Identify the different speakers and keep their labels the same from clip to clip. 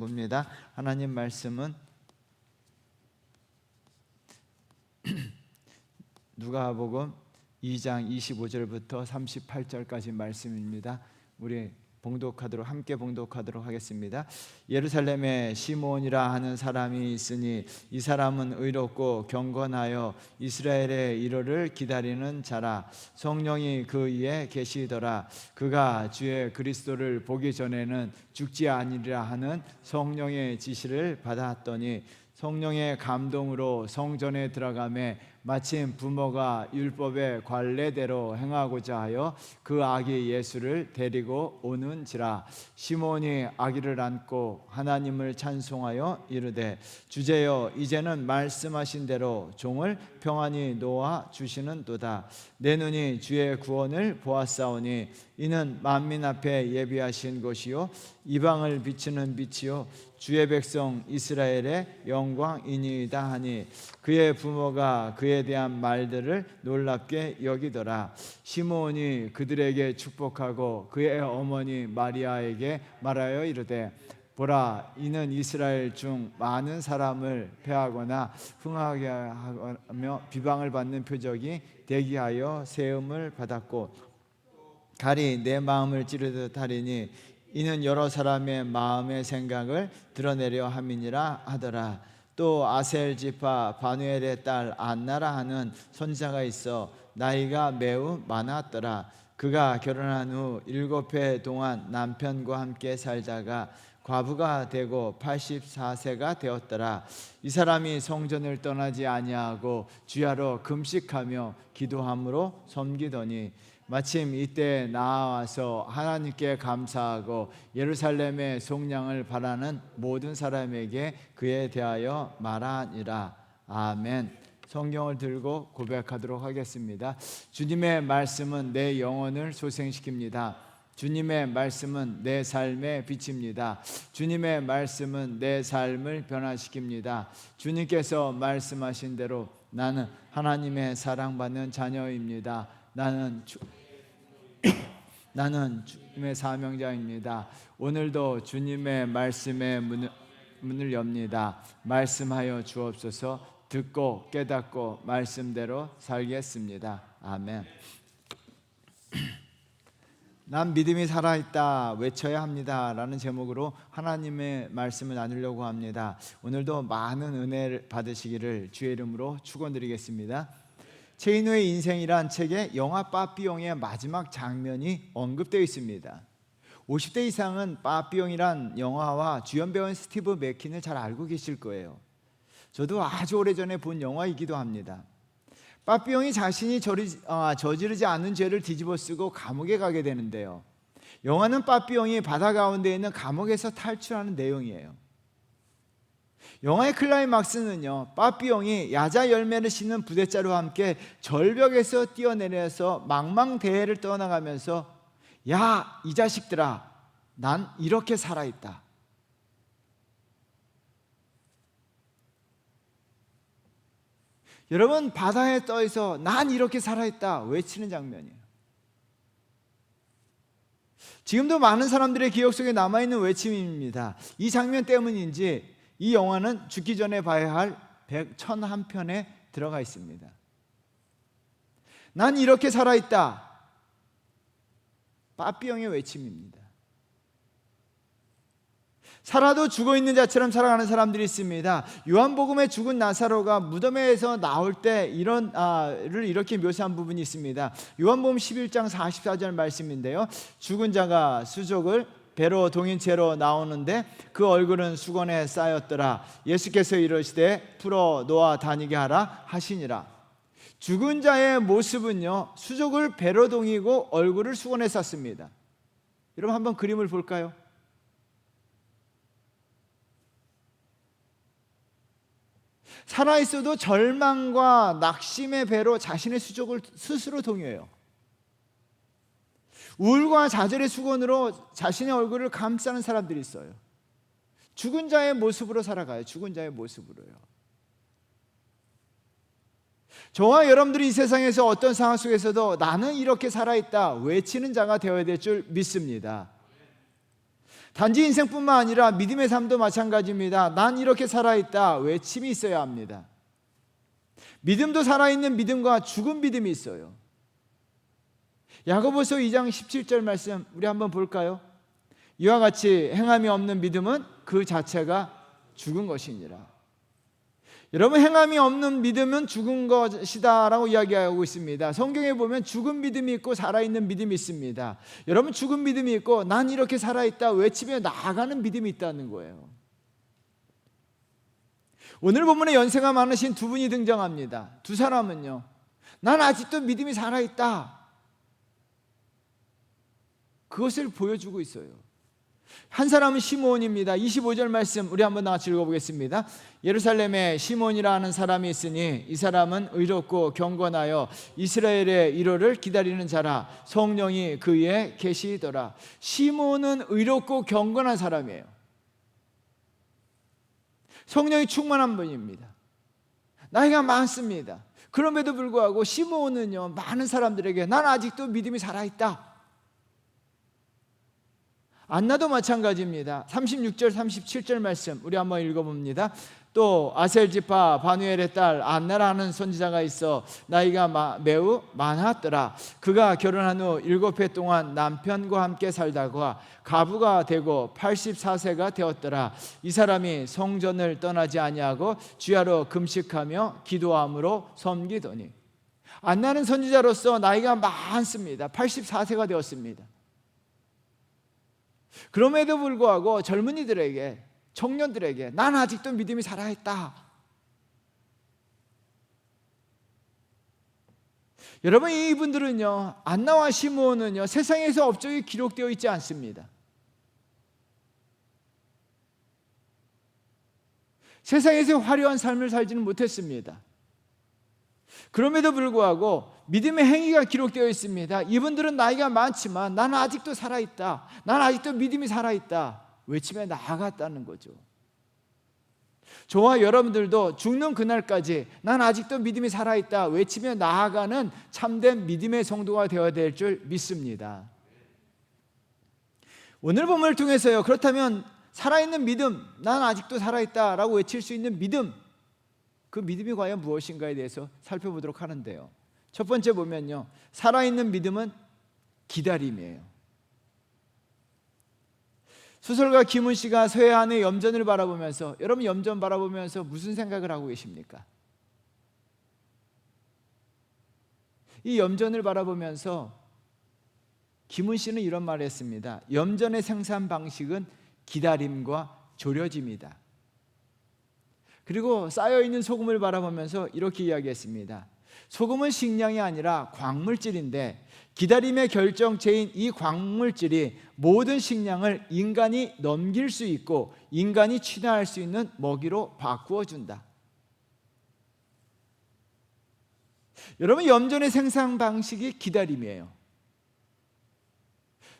Speaker 1: 봅니다. 하나님 말씀은 누가복음 2장 25절부터 38절까지 말씀입니다. 우리 함께 봉독하도록 하겠습니다. 예루살렘에 시므온이라 하는 사람이 있으니 이 사람은 의롭고 경건하여 이스라엘의 이로를 기다리는 자라. 성령이 그 위에 계시더라. 그가 주의 그리스도를 보기 전에는 죽지 아니리라 하는 성령의 지시를 받았더니 성령의 감동으로 성전에 들어가매 마침 부모가 율법의 관례대로 행하고자 하여 그 아기 예수를 데리고 오는지라. 시몬이 아기를 안고 하나님을 찬송하여 이르되 주제여 이제는 말씀하신 대로 종을 평안히 놓아 주시는도다. 내 눈이 주의 구원을 보았사오니 이는 만민 앞에 예비하신 것이요 이방을 비추는 빛이요 주의 백성 이스라엘의 영광이니이다 하니 그의 부모가 그에 대한 말들을 놀랍게 여기더라. 시므온이 그들에게 축복하고 그의 어머니 마리아에게 말하여 이르되 보라, 이는 이스라엘 중 많은 사람을 패하거나 흥하게 하며 비방을 받는 표적이 되게 하여 세움을 받았고 달이 내 마음을 찌르듯 하리니 이는 여러 사람의 마음의 생각을 드러내려 함이니라 하더라. 또 아셀 지파 바누엘의 딸 안나라 하는 선지자가 있어 나이가 매우 많았더라. 그가 결혼한 후 7해 동안 남편과 함께 살다가 과부가 되고 84세가 되었더라. 이 사람이 성전을 떠나지 아니하고 주야로 금식하며 기도함으로 섬기더니 마침 이때 나와서 하나님께 감사하고 예루살렘의 속량을 바라는 모든 사람에게 그에 대하여 말하니라. 아멘. 성경을 들고 고백하도록 하겠습니다. 주님의 말씀은 내 영혼을 소생시킵니다. 주님의 말씀은 내 삶의 빛입니다. 주님의 말씀은 내 삶을 변화시킵니다. 주님께서 말씀하신 대로 나는 하나님의 사랑받는 자녀입니다. 나는 주님의 사명자입니다. 오늘도 주님의 말씀의 문을 엽니다. 말씀하여 주옵소서. 듣고 깨닫고 말씀대로 살겠습니다. 아멘. 난 믿음이 살아있다 외쳐야 합니다 라는 제목으로 하나님의 말씀을 나누려고 합니다. 오늘도 많은 은혜를 받으시기를 주의 이름으로 축원드리겠습니다. 체이노의 인생이란 책에 영화 빠삐용의 마지막 장면이 언급되어 있습니다. 50대 이상은 빠삐용이란 영화와 주연 배우인 스티브 맥킨을 잘 알고 계실 거예요. 저도 아주 오래전에 본 영화이기도 합니다. 빠삐용이 자신이 저지르지 않은 죄를 뒤집어쓰고 감옥에 가게 되는데요, 영화는 빠삐용이 바다 가운데 있는 감옥에서 탈출하는 내용이에요. 영화의 클라이막스는요, 빠삐용이 야자 열매를 싣는 부대자와 함께 절벽에서 뛰어내려서 망망대해를 떠나가면서 야, 이 자식들아, 난 이렇게 살아있다. 여러분, 바다에 떠서 난 이렇게 살아있다 외치는 장면이에요. 지금도 많은 사람들의 기억 속에 남아있는 외침입니다. 이 장면 때문인지 이 영화는 죽기 전에 봐야 할 101편에 들어가 있습니다. 난 이렇게 살아있다. 빠삐용의 외침입니다. 살아도 죽어있는 자처럼 살아가는 사람들이 있습니다. 요한복음에 죽은 나사로가 무덤에서 나올 때 이렇게 묘사한 부분이 있습니다. 요한복음 11장 44절 말씀인데요, 죽은 자가 수족을 배로 동인 채로 나오는데 그 얼굴은 수건에 쌓였더라. 예수께서 이르시되 풀어 놓아 다니게 하라 하시니라. 죽은 자의 모습은요, 수족을 배로 동이고 얼굴을 수건에 쌌습니다. 여러분, 한번 그림을 볼까요? 살아있어도 절망과 낙심의 배로 자신의 수족을 스스로 동여요. 우울과 좌절의 수건으로 자신의 얼굴을 감싸는 사람들이 있어요. 죽은 자의 모습으로 살아가요. 죽은 자의 모습으로요. 저와 여러분들이 이 세상에서 어떤 상황 속에서도 나는 이렇게 살아있다 외치는 자가 되어야 될 줄 믿습니다. 단지 인생뿐만 아니라 믿음의 삶도 마찬가지입니다. 난 이렇게 살아있다 외침이 있어야 합니다. 믿음도 살아있는 믿음과 죽은 믿음이 있어요. 야고보서 2장 17절 말씀 우리 한번 볼까요? 이와 같이 행함이 없는 믿음은 그 자체가 죽은 것이니라. 여러분, 행함이 없는 믿음은 죽은 것이다 라고 이야기하고 있습니다. 성경에 보면 죽은 믿음이 있고 살아있는 믿음이 있습니다. 여러분, 죽은 믿음이 있고 난 이렇게 살아있다 외치며 나아가는 믿음이 있다는 거예요. 오늘 본문에 연세가 많으신 두 분이 등장합니다. 두 사람은요, 난 아직도 믿음이 살아있다, 그것을 보여주고 있어요. 한 사람은 시몬입니다. 25절 말씀 우리 한번 같이 읽어보겠습니다. 예루살렘에 시몬이라는 사람이 있으니 이 사람은 의롭고 경건하여 이스라엘의 위로를 기다리는 자라. 성령이 그에 계시더라. 시몬은 의롭고 경건한 사람이에요. 성령이 충만한 분입니다. 나이가 많습니다. 그럼에도 불구하고 시몬은요, 많은 사람들에게 난 아직도 믿음이 살아있다. 안나도 마찬가지입니다. 36절 37절 말씀 우리 한번 읽어봅니다. 또 아셀지파 바누엘의 딸 안나라는 선지자가 있어 나이가 매우 많았더라. 그가 결혼한 후 7해 동안 남편과 함께 살다가 가부가 되고 84세가 되었더라. 이 사람이 성전을 떠나지 아니하고 주야로 금식하며 기도함으로 섬기더니. 안나는 선지자로서 나이가 많습니다. 84세가 되었습니다. 그럼에도 불구하고 젊은이들에게, 청년들에게 난 아직도 믿음이 살아있다. 여러분, 이분들은요, 안나와 시몬은요, 세상에서 업적이 기록되어 있지 않습니다. 세상에서 화려한 삶을 살지는 못했습니다. 그럼에도 불구하고 믿음의 행위가 기록되어 있습니다. 이분들은 나이가 많지만 나는 아직도 살아있다, 나는 아직도 믿음이 살아있다 외치며 나아갔다는 거죠. 저와 여러분들도 죽는 그날까지 난 아직도 믿음이 살아있다 외치며 나아가는 참된 믿음의 성도가 되어야 될 줄 믿습니다. 오늘 본문을 통해서요, 그렇다면 살아있는 믿음, 난 아직도 살아있다라고 외칠 수 있는 믿음, 그 믿음이 과연 무엇인가에 대해서 살펴보도록 하는데요, 첫 번째 보면요, 살아있는 믿음은 기다림이에요. 소설가 김훈 씨가 서해안의 염전을 바라보면서, 여러분 염전 바라보면서 무슨 생각을 하고 계십니까? 이 염전을 바라보면서 김훈 씨는 이런 말을 했습니다. 염전의 생산 방식은 기다림과 조려짐이다. 그리고 쌓여있는 소금을 바라보면서 이렇게 이야기했습니다. 소금은 식량이 아니라 광물질인데 기다림의 결정체인 이 광물질이 모든 식량을 인간이 넘길 수 있고 인간이 취하할 수 있는 먹이로 바꾸어 준다. 여러분, 염전의 생산 방식이 기다림이에요.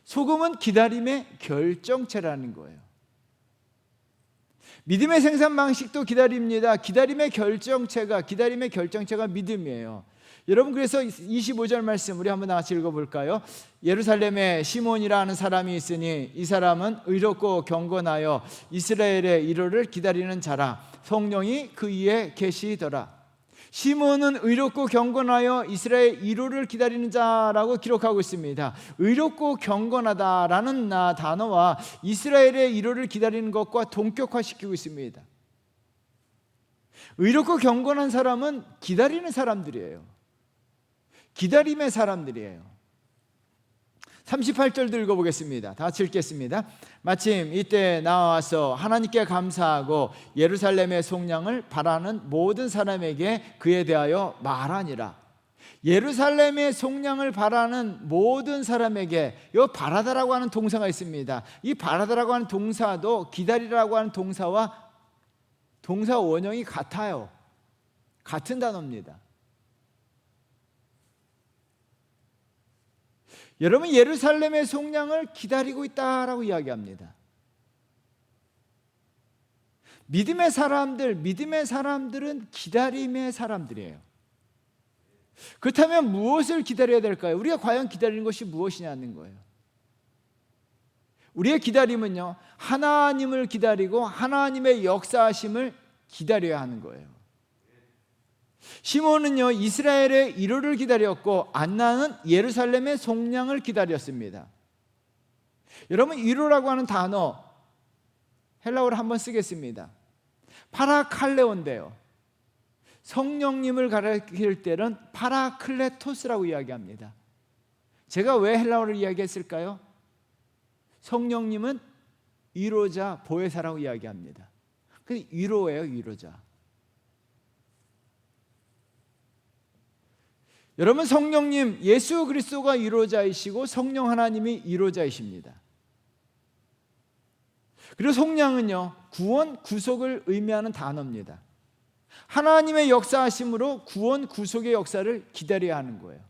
Speaker 1: 소금은 기다림의 결정체라는 거예요. 믿음의 생산 방식도 기다립니다. 기다림의 결정체가 믿음이에요. 여러분, 그래서 25절 말씀 우리 한번 같이 읽어볼까요? 예루살렘에 시몬이라는 사람이 있으니 이 사람은 의롭고 경건하여 이스라엘의 위로를 기다리는 자라. 성령이 그 위에 계시더라. 시몬은 의롭고 경건하여 이스라엘 위로를 기다리는 자라고 기록하고 있습니다. 의롭고 경건하다라는 단어와 이스라엘의 위로를 기다리는 것과 동격화시키고 있습니다. 의롭고 경건한 사람은 기다리는 사람들이에요. 기다림의 사람들이에요. 38절도 읽어보겠습니다. 다 같이 읽겠습니다. 마침 이때 나와서 하나님께 감사하고 예루살렘의 속량을 바라는 모든 사람에게 그에 대하여 말하니라. 예루살렘의 속량을 바라는 모든 사람에게, 이 바라다라고 하는 동사가 있습니다. 이 바라다라고 하는 동사도 기다리라고 하는 동사와 동사 원형이 같아요. 같은 단어입니다. 여러분, 예루살렘의 속량을 기다리고 있다라고 이야기합니다. 믿음의 사람들은 기다림의 사람들이에요. 그렇다면 무엇을 기다려야 될까요? 우리가 과연 기다리는 것이 무엇이냐는 거예요. 우리의 기다림은요, 하나님을 기다리고 하나님의 역사하심을 기다려야 하는 거예요. 시몬은요, 이스라엘의 위로를 기다렸고 안나는 예루살렘의 속량을 기다렸습니다. 여러분, 위로라고 하는 단어 헬라어로 한번 쓰겠습니다. 파라칼레온데요, 성령님을 가리킬 때는 파라클레토스라고 이야기합니다. 제가 왜 헬라어를 이야기했을까요? 성령님은 위로자, 보혜사라고 이야기합니다. 근데 위로예요, 위로자. 여러분, 성령님, 예수 그리스도가 위로자이시고 성령 하나님이 위로자이십니다. 그리고 속량은요, 구원, 구속을 의미하는 단어입니다. 하나님의 역사하심으로 구원, 구속의 역사를 기다려야 하는 거예요.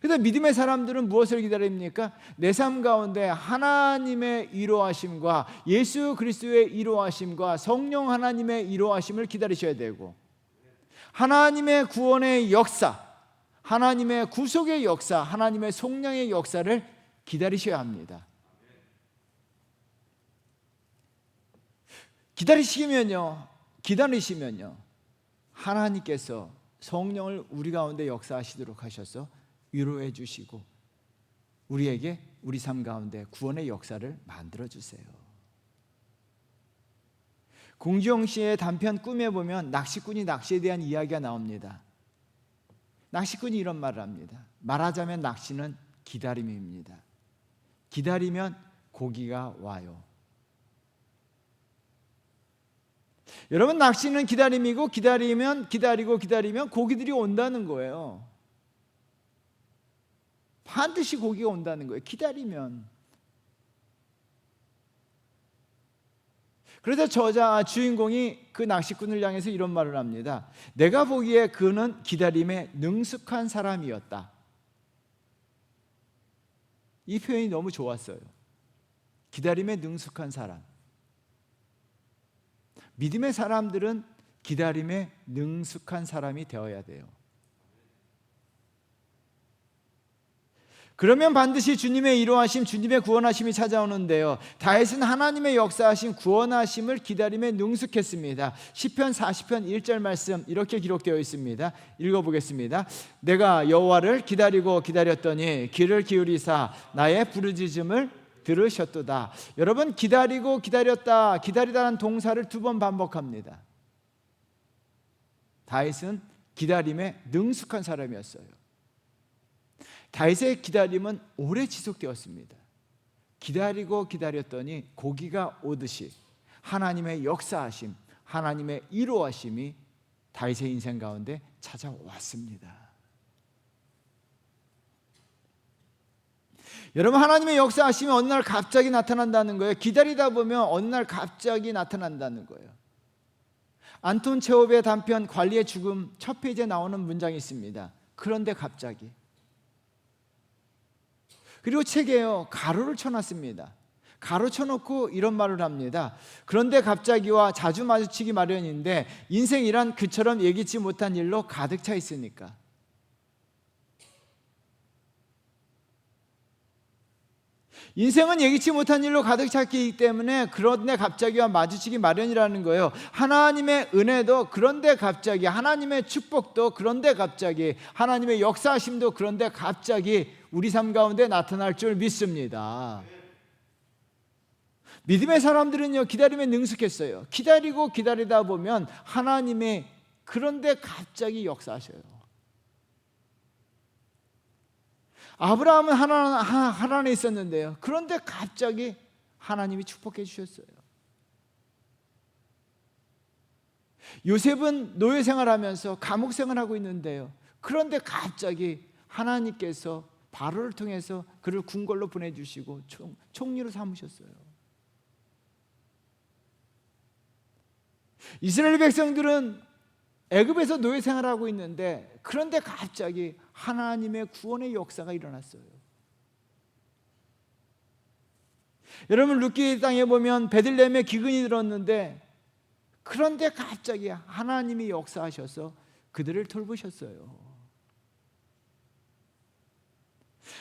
Speaker 1: 그래서 믿음의 사람들은 무엇을 기다립니까? 내 삶 가운데 하나님의 위로하심과 예수 그리스도의 위로하심과 성령 하나님의 위로하심을 기다리셔야 되고, 하나님의 구원의 역사, 하나님의 구속의 역사, 하나님의 속량의 역사를 기다리셔야 합니다. 기다리시면요, 하나님께서 성령을 우리 가운데 역사하시도록 하셔서 위로해 주시고 우리에게 우리 삶 가운데 구원의 역사를 만들어 주세요. 공주영 씨의 단편 꿈에 보면 낚시꾼이 낚시에 대한 이야기가 나옵니다. 낚시꾼이 이런 말을 합니다. 말하자면 낚시는 기다림입니다. 기다리면 고기가 와요. 여러분, 낚시는 기다림이고, 기다리면 고기들이 온다는 거예요. 반드시 고기가 온다는 거예요, 기다리면. 그래서 주인공이 그 낚시꾼을 향해서 이런 말을 합니다. 내가 보기에 그는 기다림에 능숙한 사람이었다. 이 표현이 너무 좋았어요. 기다림에 능숙한 사람. 믿음의 사람들은 기다림에 능숙한 사람이 되어야 돼요. 그러면 반드시 주님의 위로하심, 주님의 구원하심이 찾아오는데요, 다윗은 하나님의 역사하심, 구원하심을 기다림에 능숙했습니다. 시편 40편 1절 말씀 이렇게 기록되어 있습니다. 읽어보겠습니다. 내가 여호와를 기다리고 기다렸더니 귀를 기울이사 나의 부르짖음을 들으셨도다. 여러분, 기다리고 기다렸다, 기다리다는 동사를 2번 반복합니다. 다윗은 기다림에 능숙한 사람이었어요. 다윗의 기다림은 오래 지속되었습니다. 기다리고 기다렸더니 고기가 오듯이 하나님의 역사하심, 하나님의 위로하심이 다윗의 인생 가운데 찾아왔습니다. 여러분, 하나님의 역사하심이 어느 날 갑자기 나타난다는 거예요. 기다리다 보면 어느 날 갑자기 나타난다는 거예요. 안톤 체홉의 단편 관리의 죽음 첫 페이지에 나오는 문장이 있습니다. 그런데 갑자기. 그리고 책에요, 가로를 쳐놨습니다. 가로 쳐놓고 이런 말을 합니다. 그런데 갑자기와 자주 마주치기 마련인데 인생이란 그처럼 예기치 못한 일로 가득 차 있으니까. 인생은 예기치 못한 일로 가득 찼기 때문에 그런데 갑자기와 마주치기 마련이라는 거예요. 하나님의 은혜도 그런데 갑자기, 하나님의 축복도 그런데 갑자기, 하나님의 역사하심도 그런데 갑자기 우리 삶 가운데 나타날 줄 믿습니다. 믿음의 사람들은요, 기다림에 능숙했어요. 기다리고 기다리다 보면 하나님의 그런데 갑자기 역사하셔요. 아브라함은 하란에 있었는데요, 그런데 갑자기 하나님이 축복해 주셨어요. 요셉은 노예 생활하면서 감옥 생활하고 있는데요, 그런데 갑자기 하나님께서 바로를 통해서 그를 궁궐로 보내주시고 총리로 삼으셨어요. 이스라엘 백성들은 애굽에서 노예 생활하고 있는데 그런데 갑자기 하나님의 구원의 역사가 일어났어요. 여러분, 룻기 땅에 보면 베들레헴에 기근이 들었는데 그런데 갑자기 하나님이 역사하셔서 그들을 돌보셨어요.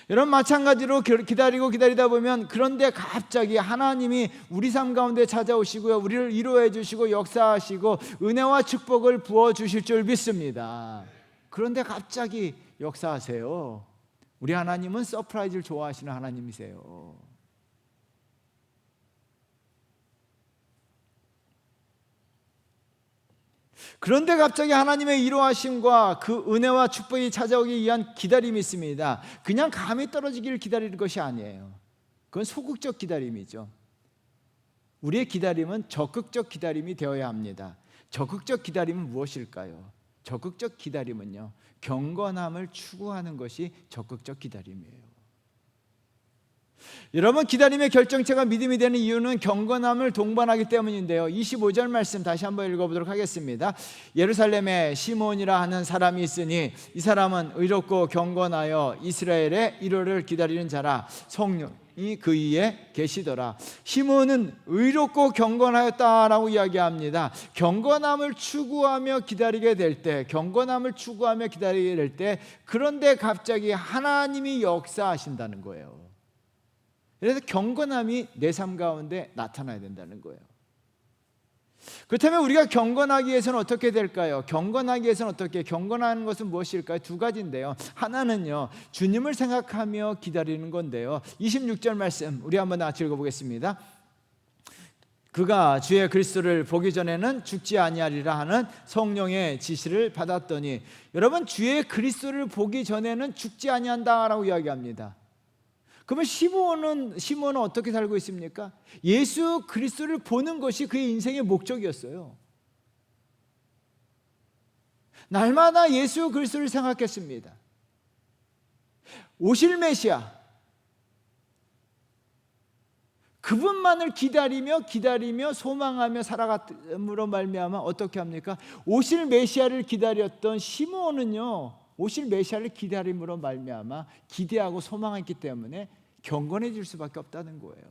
Speaker 1: 여러분, 마찬가지로 기다리다 보면 그런데 갑자기 하나님이 우리 삶 가운데 찾아오시고요, 우리를 위로해 주시고 역사하시고 은혜와 축복을 부어주실 줄 믿습니다. 그런데 갑자기 역사하세요. 우리 하나님은 서프라이즈를 좋아하시는 하나님이세요. 그런데 갑자기 하나님의 위로하심과 그 은혜와 축복이 찾아오기 위한 기다림이 있습니다. 그냥 감이 떨어지기를 기다리는 것이 아니에요. 그건 소극적 기다림이죠. 우리의 기다림은 적극적 기다림이 되어야 합니다. 적극적 기다림은 무엇일까요? 적극적 기다림은요, 경건함을 추구하는 것이 적극적 기다림이에요. 여러분, 기다림의 결정체가 믿음이 되는 이유는 경건함을 동반하기 때문인데요. 25절 말씀 다시 한번 읽어보도록 하겠습니다. 예루살렘에 시몬이라 하는 사람이 있으니 이 사람은 의롭고 경건하여 이스라엘의 위로를 기다리는 자라. 성령이 그 위에 계시더라. 시몬은 의롭고 경건하였다라고 이야기합니다. 경건함을 추구하며 기다리게 될 때, 그런데 갑자기 하나님이 역사하신다는 거예요. 그래서 경건함이 내 삶 가운데 나타나야 된다는 거예요. 그렇다면 우리가 경건하기 위해서는 어떻게 될까요? 경건하는 것은 무엇일까요? 두 가지인데요. 하나는요, 주님을 생각하며 기다리는 건데요. 26절 말씀 우리 한번 같이 읽어보겠습니다. 그가 주의 그리스도를 보기 전에는 죽지 아니하리라 하는 성령의 지시를 받았더니, 여러분, 주의 그리스도를 보기 전에는 죽지 아니한다라고 이야기합니다. 그러면 시몬은 어떻게 살고 있습니까? 예수 그리스도를 보는 것이 그의 인생의 목적이었어요. 날마다 예수 그리스도를 생각했습니다. 오실 메시아, 그분만을 기다리며 소망하며 살아감으로 말미암아 어떻게 합니까? 오실 메시아를 기다렸던 시몬은요, 오실 메시아를 기다림으로 말미암아 기대하고 소망했기 때문에 경건해질 수밖에 없다는 거예요.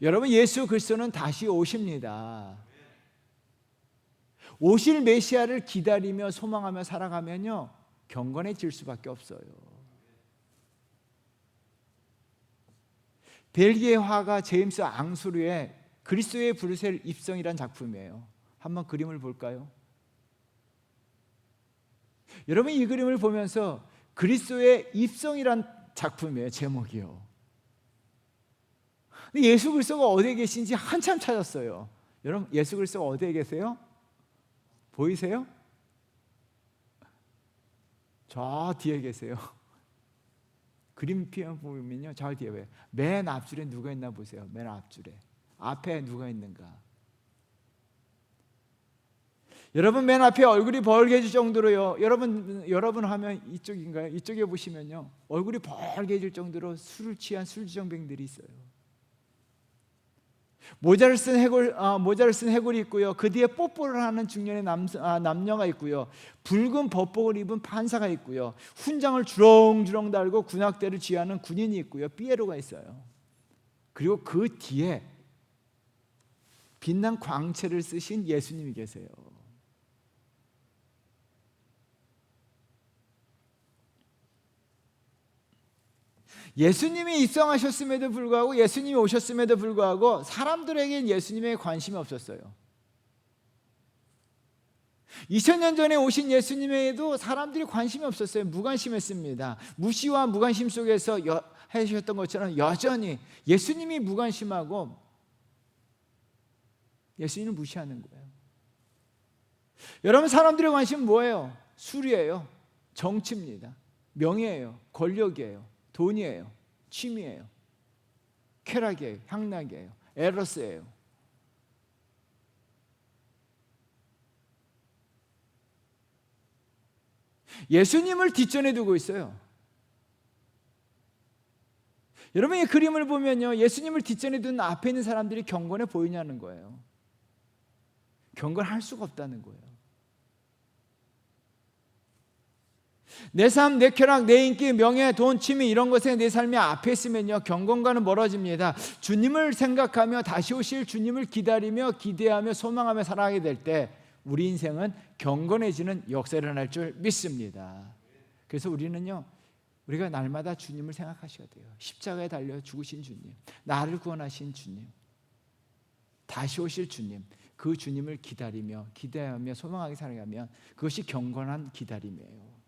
Speaker 1: 여러분, 예수 그리스도는 다시 오십니다. 오실 메시아를 기다리며 소망하며 살아가면요, 경건해질 수밖에 없어요. 벨기에 화가 제임스 앙수르의 그리스도의 브루셀 입성이란 작품이에요. 한번 그림을 볼까요? 여러분, 이 그림을 보면서 그리스도의 입성이란 작품이에요. 제목이요. 근데 예수 그리스도가 어디에 계신지 한참 찾았어요. 여러분, 예수 그리스도가 어디에 계세요? 보이세요? 저 뒤에 계세요. 그림 표현 보면요, 저 뒤에 왜? 맨 앞줄에 누가 있나 보세요. 맨 앞줄에 앞에 누가 있는가? 여러분, 맨 앞에 얼굴이 벌개질 정도로요. 여러분 하면 이쪽인가요? 이쪽에 보시면요, 얼굴이 벌개질 정도로 술을 취한 술주정뱅들이 있어요. 모자를 쓴 해골이 있고요. 그 뒤에 뽀뽀를 하는 중년의 남녀가 있고요. 붉은 법복을 입은 판사가 있고요. 훈장을 주렁주렁 달고 군악대를 쥐하는 군인이 있고요. 피에로가 있어요. 그리고 그 뒤에 빛난 광채를 쓰신 예수님이 계세요. 예수님이 입성하셨음에도 불구하고, 예수님이 오셨음에도 불구하고 사람들에겐 예수님에 관심이 없었어요. 2000년 전에 오신 예수님에도 사람들이 관심이 없었어요. 무관심했습니다. 무시와 무관심 속에서 하셨던 것처럼 여전히 예수님이 무관심하고 예수님을 무시하는 거예요. 여러분, 사람들의 관심은 뭐예요? 술이에요. 정치입니다. 명예예요. 권력이에요. 돈이에요. 취미예요. 쾌락이에요. 향락이에요. 에러스예요. 예수님을 뒷전에 두고 있어요. 여러분, 이 그림을 보면요, 예수님을 뒷전에 둔 앞에 있는 사람들이 경건해 보이냐는 거예요. 경건할 수가 없다는 거예요. 내 삶, 내 쾌락, 내 인기, 명예, 돈, 취미 이런 것에 내 삶이 앞에 있으면요, 경건과는 멀어집니다. 주님을 생각하며 다시 오실 주님을 기다리며 기대하며 소망하며 살아가게 될 때 우리 인생은 경건해지는 역사가 일어날 줄 믿습니다. 그래서 우리는요, 우리가 날마다 주님을 생각하셔야 돼요. 십자가에 달려 죽으신 주님, 나를 구원하신 주님, 다시 오실 주님, 그 주님을 기대하며 소망하게 살아가면 그것이 경건한 기다림이에요.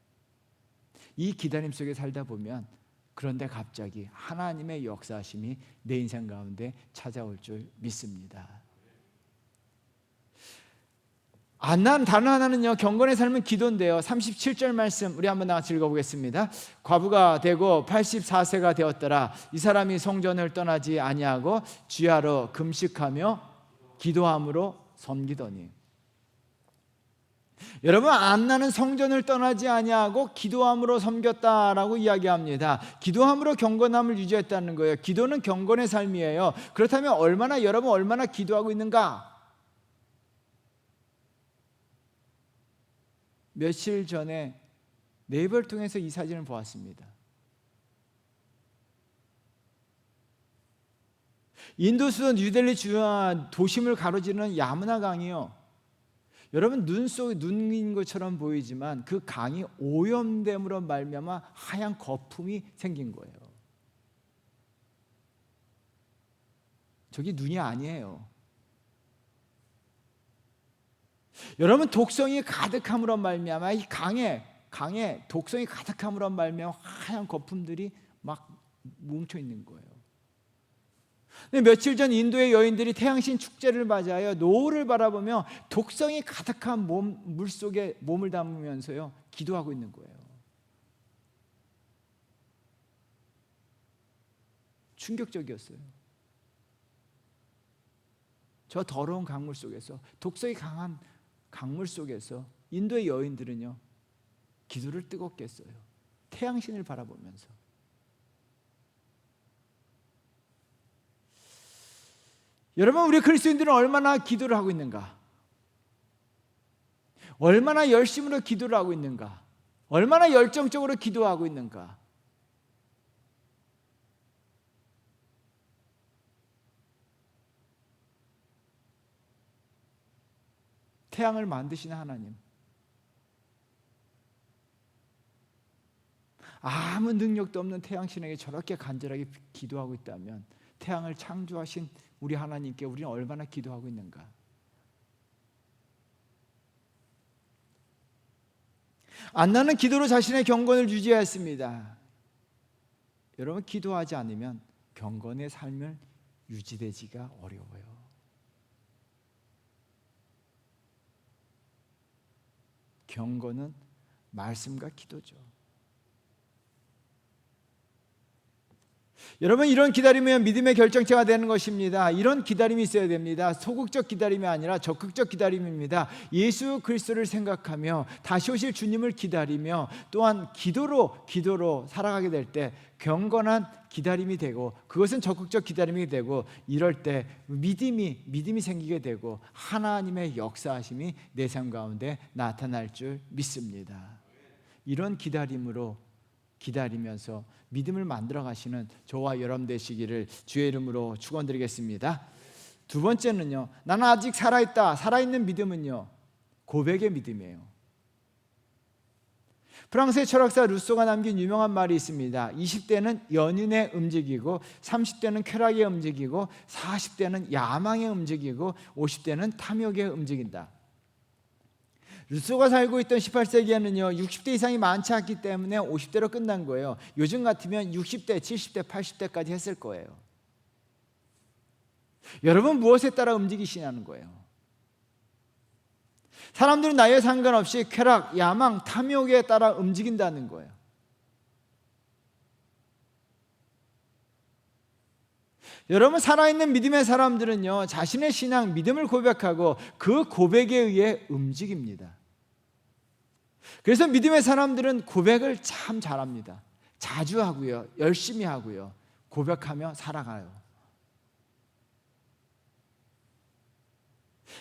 Speaker 1: 이 기다림 속에 살다 보면 그런데 갑자기 하나님의 역사하심이 내 인생 가운데 찾아올 줄 믿습니다. 다른 하나는요, 경건의 삶은 기도인데요. 37절 말씀 우리 한번 나같이 읽어보겠습니다. 과부가 되고 84세가 되었더라. 이 사람이 성전을 떠나지 아니하고 주야로 금식하며 기도함으로 섬기더니. 여러분, 안나는 성전을 떠나지 아니하고 기도함으로 섬겼다라고 이야기합니다. 기도함으로 경건함을 유지했다는 거예요. 기도는 경건의 삶이에요. 그렇다면 여러분 얼마나 기도하고 있는가? 며칠 전에 네이버를 통해서 이 사진을 보았습니다. 인도 수도 뉴델리 주요한 도심을 가로지르는 야무나 강이요. 여러분, 눈인 것처럼 보이지만 그 강이 오염됨으로 말미암아 하얀 거품이 생긴 거예요. 저게 눈이 아니에요. 여러분, 독성이 가득함으로 말미암아 이 강에 독성이 가득함으로 말미암아 하얀 거품들이 막 뭉쳐 있는 거예요. 근데 며칠 전 인도의 여인들이 태양신 축제를 맞이하여 노을을 바라보며 독성이 가득한 물 속에 몸을 담으면서요 기도하고 있는 거예요. 충격적이었어요. 저 더러운 강물 속에서, 독성이 강한 강물 속에서 인도의 여인들은요 기도를 뜨겁게 했어요. 태양신을 바라보면서. 여러분, 우리 그리스도인들은 얼마나 기도를 하고 있는가? 얼마나 열심으로 기도를 하고 있는가? 얼마나 열정적으로 기도하고 있는가? 태양을 만드신 하나님, 아무 능력도 없는 태양신에게 저렇게 간절하게 기도하고 있다면 태양을 창조하신 우리 하나님께 우리는 얼마나 기도하고 있는가? 안나는 기도로 자신의 경건을 유지했습니다. 여러분, 기도하지 않으면 경건의 삶을 유지되지가 어려워요. 경건은 말씀과 기도죠. 여러분, 이런 기다림은 믿음의 결정체가 되는 것입니다. 이런 기다림이 있어야 됩니다. 소극적 기다림이 아니라 적극적 기다림입니다. 예수 그리스도를 생각하며 다시 오실 주님을 기다리며 또한 기도로 살아가게 될 때 경건한 기다림이 되고, 그것은 적극적 기다림이 되고, 이럴 때 믿음이 생기게 되고 하나님의 역사하심이 내 삶 가운데 나타날 줄 믿습니다. 이런 기다리면서 믿음을 만들어 가시는 저와 여러분 되시기를 주의 이름으로 축원드리겠습니다. 두 번째는요, 나는 아직 살아있다. 살아있는 믿음은요, 고백의 믿음이에요. 프랑스의 철학자 루소가 남긴 유명한 말이 있습니다. 20대는 연인에 움직이고, 30대는 쾌락에 움직이고, 40대는 야망에 움직이고, 50대는 탐욕에 움직인다. 루소가 살고 있던 18세기에는요 60대 이상이 많지 않기 때문에 50대로 끝난 거예요. 요즘 같으면 60대, 70대, 80대까지 했을 거예요. 여러분, 무엇에 따라 움직이시냐는 거예요. 사람들은 나이에 상관없이 쾌락, 야망, 탐욕에 따라 움직인다는 거예요. 여러분, 살아있는 믿음의 사람들은요 자신의 신앙, 믿음을 고백하고 그 고백에 의해 움직입니다. 그래서 믿음의 사람들은 고백을 참 잘합니다. 자주 하고요, 열심히 하고요, 고백하며 살아가요.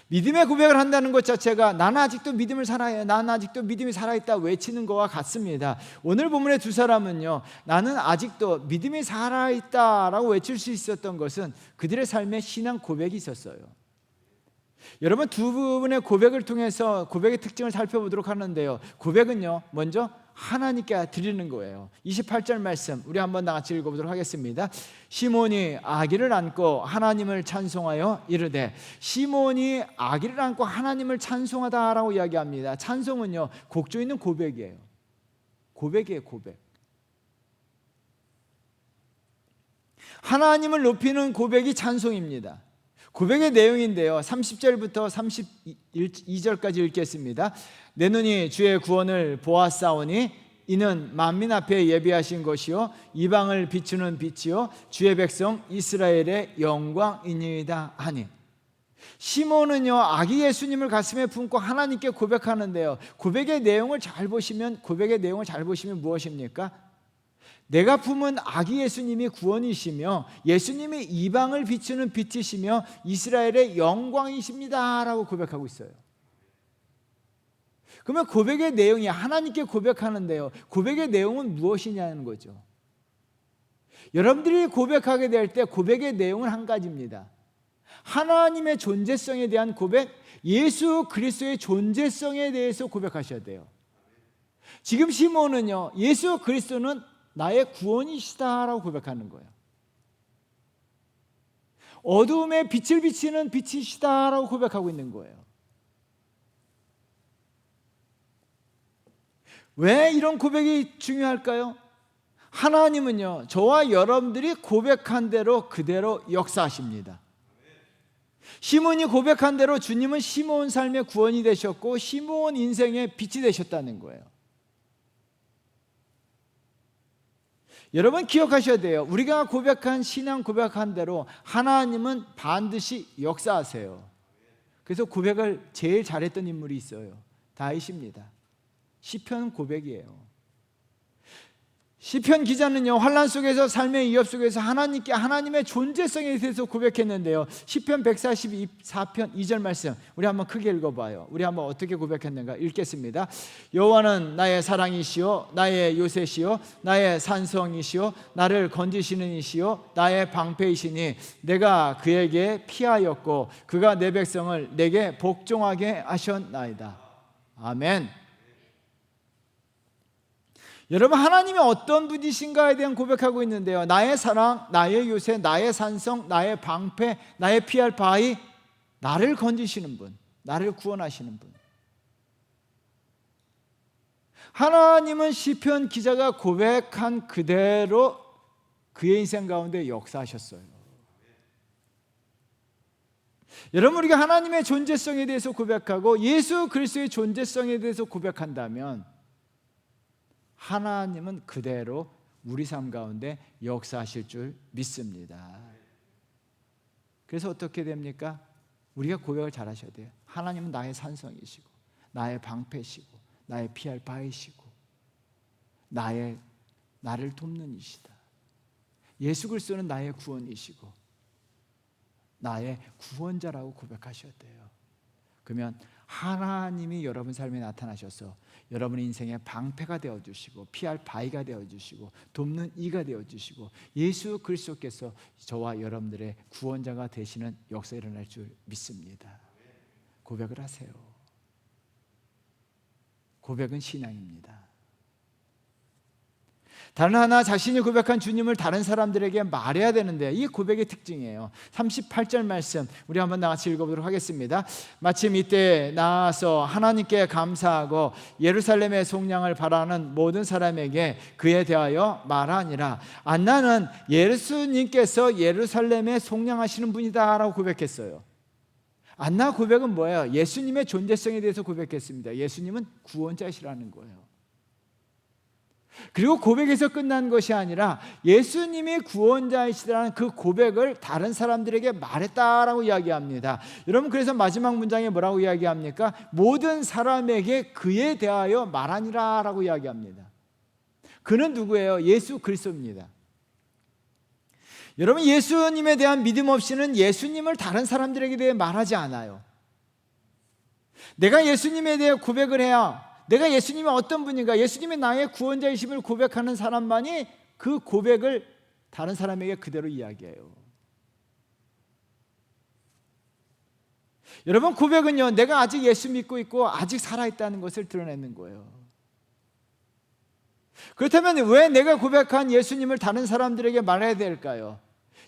Speaker 1: 믿음의 고백을 한다는 것 자체가 나는 아직도 믿음을 살아야, 나는 아직도 믿음이 살아있다 외치는 것과 같습니다. 오늘 본문의 두 사람은요 나는 아직도 믿음이 살아있다라고 외칠 수 있었던 것은 그들의 삶에 신앙 고백이 있었어요. 여러분, 두 부분의 고백을 통해서 고백의 특징을 살펴보도록 하는데요, 고백은요 먼저 하나님께 드리는 거예요. 28절 말씀 우리 한번 다 같이 읽어보도록 하겠습니다. 시몬이 아기를 안고 하나님을 찬송하여 이르되, 시몬이 아기를 안고 하나님을 찬송하다라고 이야기합니다. 찬송은요, 곡조 있는 고백이에요. 고백이에요, 고백. 하나님을 높이는 고백이 찬송입니다. 고백의 내용인데요, 30절부터 32절까지 읽겠습니다. 내 눈이 주의 구원을 보았사오니 이는 만민 앞에 예비하신 것이요 이방을 비추는 빛이요 주의 백성 이스라엘의 영광이니이다 하니. 시몬은요, 아기 예수님을 가슴에 품고 하나님께 고백하는데요, 고백의 내용을 잘 보시면 무엇입니까? 내가 품은 아기 예수님이 구원이시며 예수님이 이방을 비추는 빛이시며 이스라엘의 영광이십니다 라고 고백하고 있어요. 그러면 고백의 내용이, 하나님께 고백하는데요, 고백의 내용은 무엇이냐는 거죠. 여러분들이 고백하게 될 때 고백의 내용은 한 가지입니다. 하나님의 존재성에 대한 고백, 예수 그리스도의 존재성에 대해서 고백하셔야 돼요. 지금 시몬은요, 예수 그리스도는 나의 구원이시다라고 고백하는 거예요. 어두움에 빛을 비치는 빛이시다라고 고백하고 있는 거예요. 왜 이런 고백이 중요할까요? 하나님은요, 저와 여러분들이 고백한 대로 그대로 역사하십니다. 시몬이 고백한 대로 주님은 시몬 삶의 구원이 되셨고 시몬 인생의 빛이 되셨다는 거예요. 여러분 기억하셔야 돼요. 우리가 고백한 신앙 고백한 대로 하나님은 반드시 역사하세요. 그래서 고백을 제일 잘했던 인물이 있어요. 다윗입니다. 시편 고백이에요. 시편 기자는요, 환난 속에서 삶의 위협 속에서 하나님께 하나님의 존재성에 대해서 고백했는데요, 시편 144편 2절 말씀 우리 한번 크게 읽어봐요. 우리 한번 어떻게 고백했는가 읽겠습니다. 여호와는 나의 사랑이시요 나의 요새시요 나의 산성이시요 나를 건지시는 이시요 나의 방패이시니 내가 그에게 피하였고 그가 내 백성을 내게 복종하게 하셨나이다. 아멘. 여러분, 하나님이 어떤 분이신가에 대한 고백하고 있는데요, 나의 사랑, 나의 요새, 나의 산성, 나의 방패, 나의 피할 바위, 나를 건지시는 분, 나를 구원하시는 분. 하나님은 시편 기자가 고백한 그대로 그의 인생 가운데 역사하셨어요. 여러분, 우리가 하나님의 존재성에 대해서 고백하고 예수 그리스도의 존재성에 대해서 고백한다면 하나님은 그대로 우리 삶 가운데 역사하실 줄 믿습니다. 그래서 어떻게 됩니까? 우리가 고백을 잘 하셔야 돼요. 하나님은 나의 산성이시고 나의 방패시고 나의 피할 바위시고 나를 돕는 이시다. 예수 그리스도는 나의 구원이시고 나의 구원자라고 고백하셔야 돼요. 그러면 하나님이 여러분 삶에 나타나셔서 여러분 인생의 방패가 되어주시고 피할 바위가 되어주시고 돕는 이가 되어주시고 예수 그리스도께서 저와 여러분들의 구원자가 되시는 역사가 일어날 줄 믿습니다. 고백을 하세요. 고백은 신앙입니다. 다른 하나, 자신이 고백한 주님을 다른 사람들에게 말해야 되는데 이 고백의 특징이에요. 38절 말씀 우리 한번 같이 읽어보도록 하겠습니다. 마침 이때 나와서 하나님께 감사하고 예루살렘의 속량을 바라는 모든 사람에게 그에 대하여 말하니라. 안나는 예수님께서 예루살렘에 속량하시는 분이다 라고 고백했어요. 안나 고백은 뭐예요? 예수님의 존재성에 대해서 고백했습니다. 예수님은 구원자시라는 거예요. 그리고 고백에서 끝난 것이 아니라 예수님이 구원자이시라는 그 고백을 다른 사람들에게 말했다라고 이야기합니다. 여러분, 그래서 마지막 문장에 뭐라고 이야기합니까? 모든 사람에게 그에 대하여 말하니라 라고 이야기합니다. 그는 누구예요? 예수 그리스도입니다. 여러분, 예수님에 대한 믿음 없이는 예수님을 다른 사람들에게 대해 말하지 않아요. 내가 예수님에 대해 고백을 해야, 내가 예수님이 어떤 분인가, 예수님이 나의 구원자이심을 고백하는 사람만이 그 고백을 다른 사람에게 그대로 이야기해요. 여러분, 고백은요, 내가 아직 예수 믿고 있고 아직 살아있다는 것을 드러내는 거예요. 그렇다면 왜 내가 고백한 예수님을 다른 사람들에게 말해야 될까요?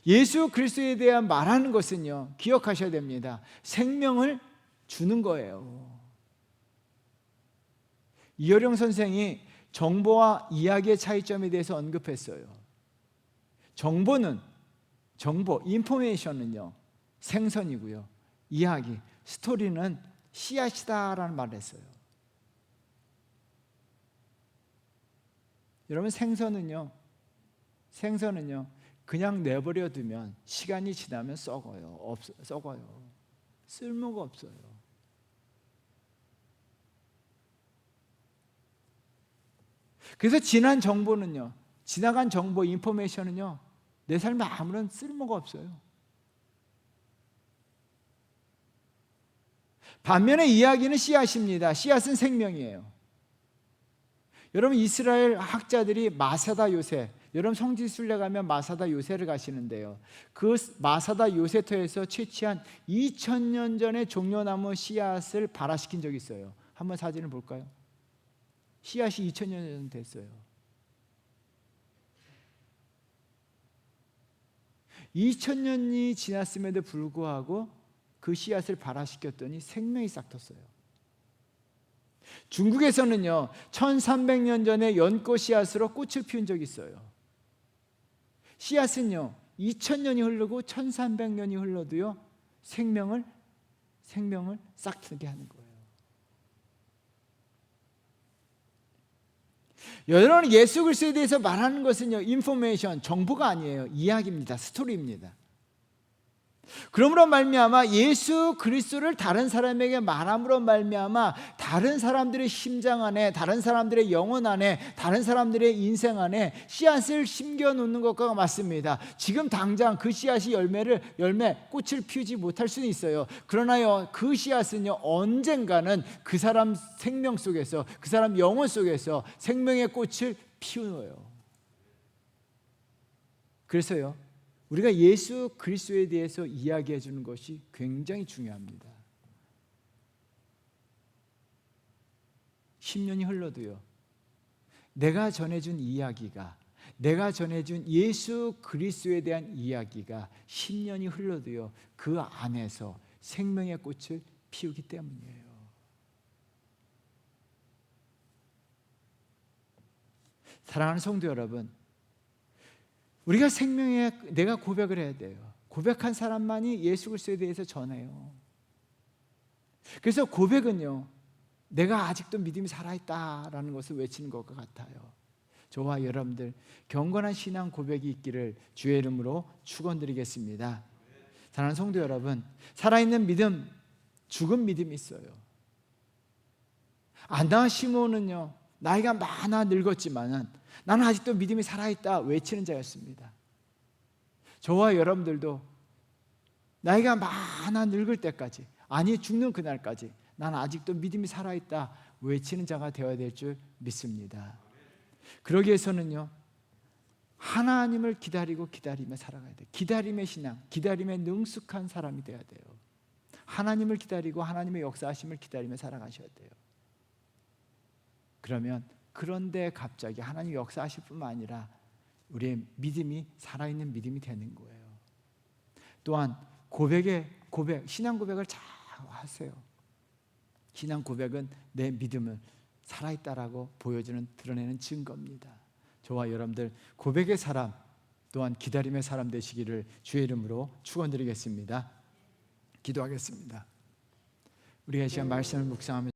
Speaker 1: 예수 그리스도에 대한 말하는 것은요, 기억하셔야 됩니다. 생명을 주는 거예요. 이어령 선생이 정보와 이야기의 차이점에 대해서 언급했어요. 인포메이션은요 생선이고요, 이야기, 스토리는 씨앗이다라는 말을 했어요. 여러분, 생선은요 그냥 내버려 두면 시간이 지나면 썩어요. 쓸모가 없어요. 그래서 지나간 정보, 인포메이션은요 내 삶에 아무런 쓸모가 없어요. 반면에 이야기는 씨앗입니다. 씨앗은 생명이에요. 여러분, 이스라엘 학자들이 마사다 요새, 여러분 성지순례 가면 마사다 요새를 가시는데요, 그 마사다 요새터에서 채취한 2000년 전의 종려나무 씨앗을 발화시킨 적이 있어요. 한번 사진을 볼까요? 씨앗이 2000년 전 됐어요. 2000년이 지났음에도 불구하고 그 씨앗을 발화시켰더니 생명이 싹 텄어요. 중국에서는요 1300년 전에 연꽃 씨앗으로 꽃을 피운 적이 있어요. 씨앗은요 2000년이 흐르고 1300년이 흘러도요 생명을 싹 트게 하는 거예요. 여러분, 예수 그리스도에 대해서 말하는 것은요 인포메이션, 정보가 아니에요. 이야기입니다. 스토리입니다. 그러므로 말미암아 예수 그리스도를 다른 사람에게 말함으로 말미암아 다른 사람들의 심장 안에, 다른 사람들의 영혼 안에, 다른 사람들의 인생 안에 씨앗을 심겨 놓는 것과 맞습니다. 지금 당장 그 씨앗이 꽃을 피우지 못할 수는 있어요. 그러나요 그 씨앗은요 언젠가는 그 사람 생명 속에서, 그 사람 영혼 속에서 생명의 꽃을 피워요. 그래서요 우리가 예수 그리스도에 대해서 이야기해 주는 것이 굉장히 중요합니다. 10년이 흘러도요 내가 전해준 이야기가, 내가 전해준 예수 그리스도에 대한 이야기가 10년이 흘러도요 그 안에서 생명의 꽃을 피우기 때문이에요. 사랑하는 성도 여러분, 우리가 내가 고백을 해야 돼요. 고백한 사람만이 예수 그리스도에 대해서 전해요. 그래서 고백은요 내가 아직도 믿음이 살아있다라는 것을 외치는 것과 같아요. 저와 여러분들 경건한 신앙 고백이 있기를 주의 이름으로 축원드리겠습니다. 사랑하는 성도 여러분, 살아있는 믿음, 죽은 믿음이 있어요. 안나 시몬은요 나이가 많아 늙었지만은 나는 아직도 믿음이 살아있다 외치는 자였습니다. 저와 여러분들도 나이가 많아 늙을 때까지, 아니 죽는 그날까지 나는 아직도 믿음이 살아있다 외치는 자가 되어야 될 줄 믿습니다. 그러기 위해서는요 하나님을 기다리며 살아가야 돼요. 기다림의 신앙, 기다림에 능숙한 사람이 되어야 돼요. 하나님을 기다리고 하나님의 역사하심을 기다리며 살아가셔야 돼요. 그런데 갑자기 하나님 역사하실 뿐만 아니라 우리의 믿음이 살아있는 믿음이 되는 거예요. 또한 신앙 고백을 잘 하세요. 신앙 고백은 내 믿음을 살아있다라고 드러내는 증거입니다. 저와 여러분들 고백의 사람, 또한 기다림의 사람 되시기를 주의 이름으로 축원드리겠습니다. 기도하겠습니다. 우리가 이 시간 말씀을 묵상하면서